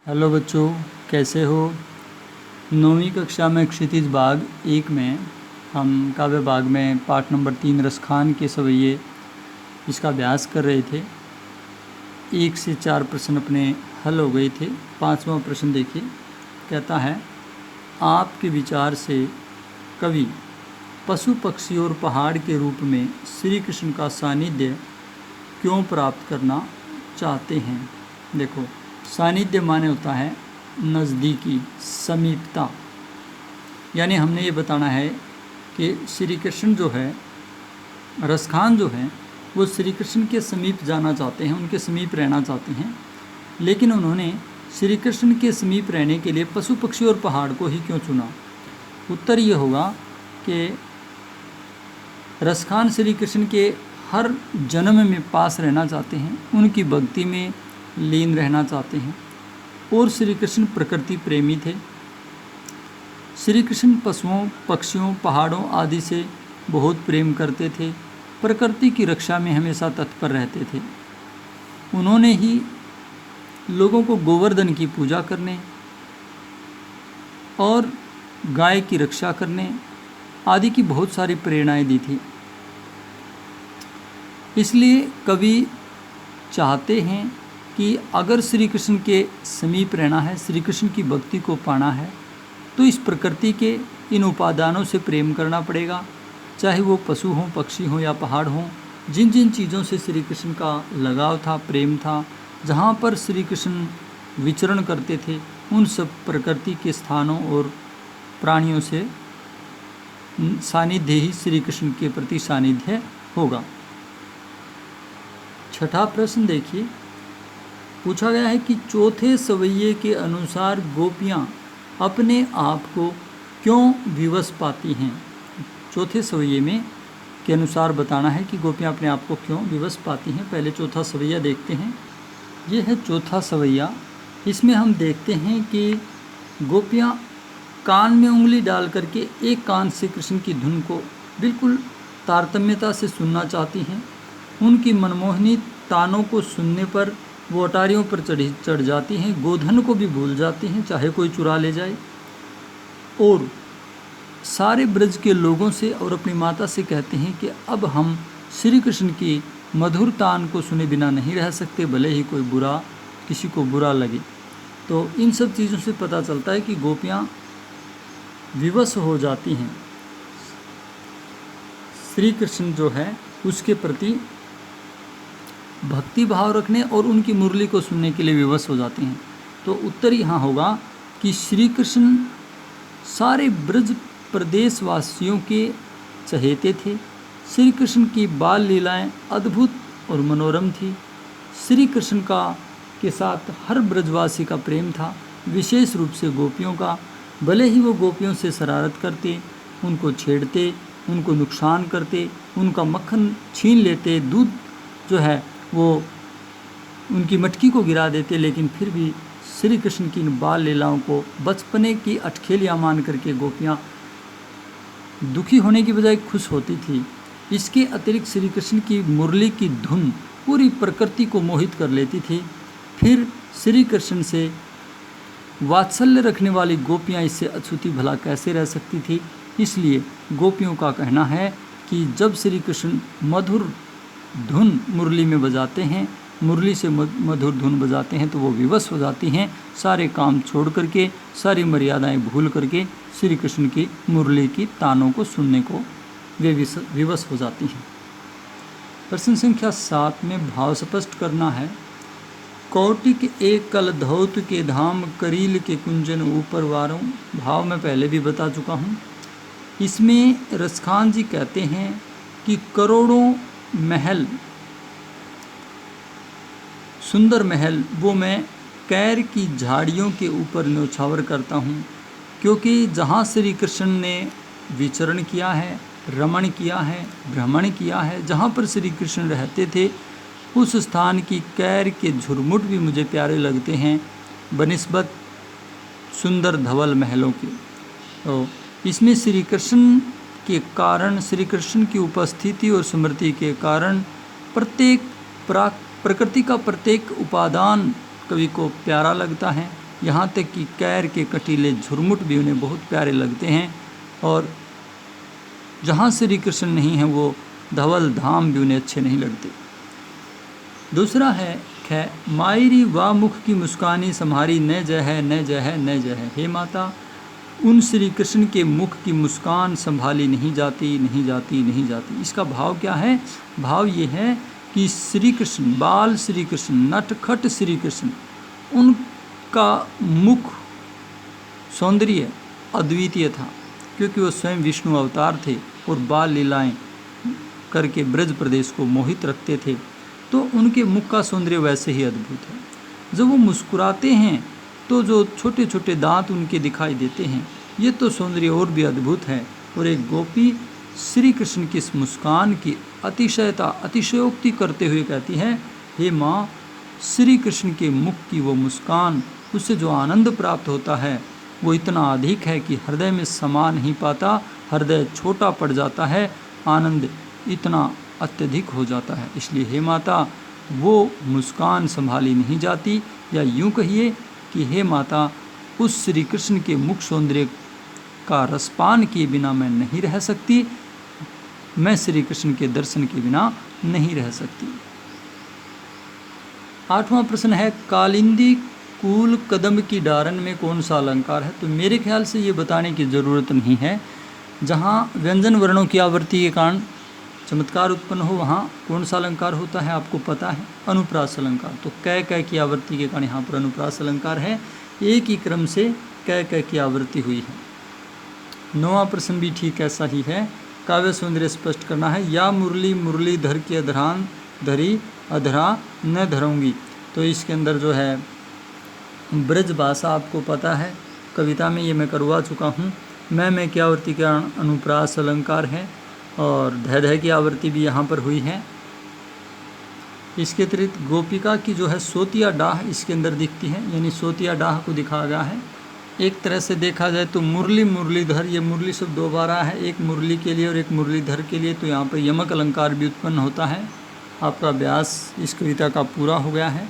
Hello बच्चों, कैसे हो। 9वीं कक्षा में क्षितिज भाग 1 में हम काव्य भाग में पाठ नंबर 3 रसखान के सवैये इसका अभ्यास कर रहे थे। 1 से 4 प्रश्न अपने हल हो गए थे। 5वां प्रश्न देखिए, कहता है आपके विचार से कवि पशु पक्षी और पहाड़ के रूप में श्री कृष्ण का सानिध्य क्यों प्राप्त करना चाहते हैं। देखो, सानिध्य माने होता है नज़दीकी, समीपता। यानी हमने ये बताना है कि श्री कृष्ण जो है, रसखान जो है, वो श्री कृष्ण के समीप जाना चाहते हैं, उनके समीप रहना चाहते हैं। लेकिन उन्होंने श्री कृष्ण के समीप रहने के लिए पशु पक्षी और पहाड़ को ही क्यों चुना। उत्तर ये होगा कि रसखान श्री कृष्ण के हर जन्म में पास रहना चाहते हैं, उनकी भक्ति में लीन रहना चाहते हैं। और श्री कृष्ण प्रकृति प्रेमी थे। श्री कृष्ण पशुओं, पक्षियों, पहाड़ों आदि से बहुत प्रेम करते थे, प्रकृति की रक्षा में हमेशा तत्पर रहते थे। उन्होंने ही लोगों को गोवर्धन की पूजा करने और गाय की रक्षा करने आदि की बहुत सारी प्रेरणाएं दी थी। इसलिए कवि चाहते हैं कि अगर श्री कृष्ण के समीप रहना है, श्री कृष्ण की भक्ति को पाना है, तो इस प्रकृति के इन उपादानों से प्रेम करना पड़ेगा। चाहे वो पशु हों, पक्षी हों या पहाड़ हों, जिन जिन चीज़ों से श्री कृष्ण का लगाव था, प्रेम था, जहाँ पर श्री कृष्ण विचरण करते थे, उन सब प्रकृति के स्थानों और प्राणियों से सानिध्य ही श्री कृष्ण के प्रति सानिध्य होगा। 6ठा प्रश्न देखिए, पूछा गया है कि चौथे सवैये के अनुसार गोपियाँ अपने आप को क्यों विवश पाती हैं। चौथे सवैये में के अनुसार बताना है कि गोपियाँ अपने आप को क्यों विवश पाती हैं। पहले चौथा सवैया देखते हैं। ये है चौथा सवैया। इसमें हम देखते हैं कि गोपियाँ कान में उंगली डाल करके एक कान से कृष्ण की धुन को बिल्कुल तारतम्यता से सुनना चाहती हैं। उनकी मनमोहनी तानों को सुनने पर वो अटारियों पर चढ़ जाती हैं, गोधन को भी भूल जाती हैं, चाहे कोई चुरा ले जाए। और सारे ब्रज के लोगों से और अपनी माता से कहते हैं कि अब हम श्री कृष्ण की मधुर तान को सुने बिना नहीं रह सकते, भले ही किसी को बुरा लगे। तो इन सब चीज़ों से पता चलता है कि गोपियाँ विवश हो जाती हैं, श्री कृष्ण जो है उसके प्रति भक्ति भाव रखने और उनकी मुरली को सुनने के लिए विवश हो जाती हैं। तो उत्तर यहाँ होगा कि श्री कृष्ण सारे ब्रज प्रदेशवासियों के चहेते थे। श्री कृष्ण की बाल लीलाएं अद्भुत और मनोरम थी। श्री कृष्ण के साथ हर ब्रजवासी का प्रेम था, विशेष रूप से गोपियों का। भले ही वो गोपियों से शरारत करते, उनको छेड़ते, उनको नुकसान करते, उनका मक्खन छीन लेते, दूध जो है वो उनकी मटकी को गिरा देते, लेकिन फिर भी श्री कृष्ण की इन बाल लीलाओं को बचपने की अटखेलियाँ मान करके गोपियाँ दुखी होने की बजाय खुश होती थी। इसके अतिरिक्त श्री कृष्ण की मुरली की धुन पूरी प्रकृति को मोहित कर लेती थी। फिर श्री कृष्ण से वात्सल्य रखने वाली गोपियाँ इससे अछूती भला कैसे रह सकती थी। इसलिए गोपियों का कहना है कि जब श्री कृष्ण मधुर धुन मुरली में बजाते हैं, मुरली से मधुर धुन बजाते हैं, तो वो विवश हो जाती हैं। सारे काम छोड़ करके, सारी मर्यादाएं भूल करके श्री कृष्ण की मुरली की तानों को सुनने को वे विवश हो जाती हैं। प्रश्न संख्या 7 में भाव स्पष्ट करना है। कौटिक एक कल धौत के धाम, करील के कुंजन ऊपर वारों। भाव मैं पहले भी बता चुका हूँ। इसमें रसखान जी कहते हैं कि करोड़ों महल, सुंदर महल, वो मैं कैर की झाड़ियों के ऊपर न्योछावर करता हूँ, क्योंकि जहाँ श्री कृष्ण ने विचरण किया है, रमण किया है, भ्रमण किया है, जहाँ पर श्री कृष्ण रहते थे, उस स्थान की कैर के झुरमुट भी मुझे प्यारे लगते हैं बनिस्बत सुंदर धवल महलों के। तो इसमें श्री कृष्ण के कारण, श्री कृष्ण की उपस्थिति और स्मृति के कारण प्रत्येक प्रकृति का प्रत्येक उपादान कवि को प्यारा लगता है। यहाँ तक कि कैर के कटीले झुरमुट भी उन्हें बहुत प्यारे लगते हैं, और जहाँ श्री कृष्ण नहीं हैं वो धवल धाम भी उन्हें अच्छे नहीं लगते। दूसरा है ख, मायरी वा मुख की मुस्कानी सम्हारी न जय है न जय है न जय है। हे माता, उन श्री कृष्ण के मुख की मुस्कान संभाली नहीं जाती, नहीं जाती, नहीं जाती। इसका भाव क्या है? भाव ये है कि श्री कृष्ण, बाल श्री कृष्ण, नटखट श्री कृष्ण, उनका मुख सौंदर्य अद्वितीय था, क्योंकि वो स्वयं विष्णु अवतार थे और बाल लीलाएं करके ब्रज प्रदेश को मोहित रखते थे, तो उनके मुख का सौंदर्य वैसे ही अद्भुत है। जब वो मुस्कुराते हैं तो जो छोटे छोटे दांत उनके दिखाई देते हैं, ये तो सौंदर्य और भी अद्भुत है। और एक गोपी श्री कृष्ण की इस मुस्कान की अतिशयोक्ति करते हुए कहती है, हे माँ, श्री कृष्ण के मुख की वो मुस्कान, उससे जो आनंद प्राप्त होता है वो इतना अधिक है कि हृदय में समा नहीं पाता, हृदय छोटा पड़ जाता है, आनंद इतना अत्यधिक हो जाता है। इसलिए हे माता, वो मुस्कान संभाली नहीं जाती, या यूँ कहिए कि हे माता, उस श्री कृष्ण के मुख सौंदर्य का रसपान किए बिना मैं नहीं रह सकती, मैं श्री कृष्ण के दर्शन के बिना नहीं रह सकती। 8वां प्रश्न है, कालिंदी कूल कदम की डारन में कौन सा अलंकार है? तो मेरे ख्याल से ये बताने की ज़रूरत नहीं है। जहाँ व्यंजन वर्णों की आवृत्ति के कारण चमत्कार उत्पन्न हो वहाँ कौन सा अलंकार होता है आपको पता है? अनुप्रास अलंकार। तो कै की आवृत्ति के कारण यहाँ पर अनुप्रास अलंकार है। एक ही क्रम से कै की आवृत्ति हुई है। 9वां प्रश्न भी ठीक ऐसा ही है। काव्य सौंदर्य स्पष्ट करना है। या मुरली मुरली धर की अधरान धरी अधरा न धरूंगी। तो इसके अंदर जो है ब्रज भाषा आपको पता है, कविता में ये मैं करवा चुका हूँ। मैं की आवृत्ति के कारण अनुप्रास अलंकार है, और धय की आवृत्ति भी यहाँ पर हुई है। इसके अतिरिक्त गोपिका की जो है सोतिया डाह इसके अंदर दिखती है, यानी सोतिया डाह को दिखाया गया है। एक तरह से देखा जाए तो मुरली मुरलीधर, ये मुरली शब्द दो बार आया है, एक मुरली के लिए और एक मुरलीधर के लिए, तो यहाँ पर यमक अलंकार भी उत्पन्न होता है। आपका अभ्यास इस कविता का पूरा हो गया है।